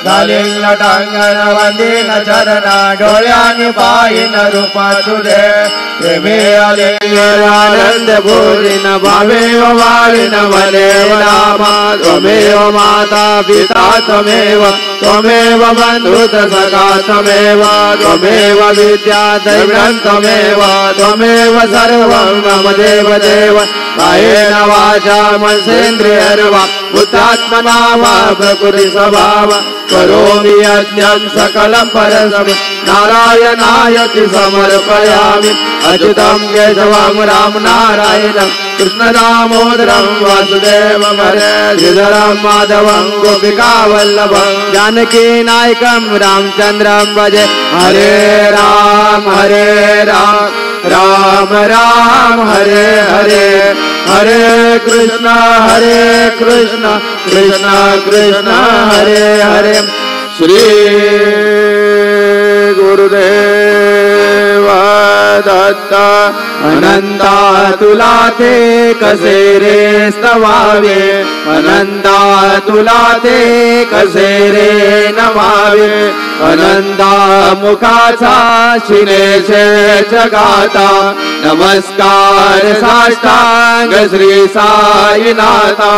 घालीन टांगण वंदीन चरण डोळ्यानी पाहिन रूप तुझे प्रेमे आनंद भोजिन भावेव वाळीन वनेव नामा त्वमेव माता पिता त्वमेव त्वमेव बंधुत सखा त्वमेव त्वमेव विद्या दैवं त्वमेव त्वमेव सर्वं मम देव देव कायेन वाचा मनसेन्द्रियर्वा बुद्ध्यात्मना वा प्रकृति स्वभाव करोमि यज्ञं सकलं परस्मै नारायणायति समर्पयामि अच्युतं केशवं राम नारायणं कृष्ण दामोदरं वासुदेवं हरे श्रीधरं माधवं गोपिका वल्लभं जानकी नायकं रामचन्द्रं भजे हरे राम राम राम हरे हरे हरे कृष्ण कृष्ण कृष्ण हरे हरे श्री गुरुदेव दत्त अनंता तुला ते कसे रे स्तवावे अनंता तुला ते कसे रे नमावे अनंता मुखाचा शिनेशे जगाता नमस्कार साष्टांग श्री साईनाथा।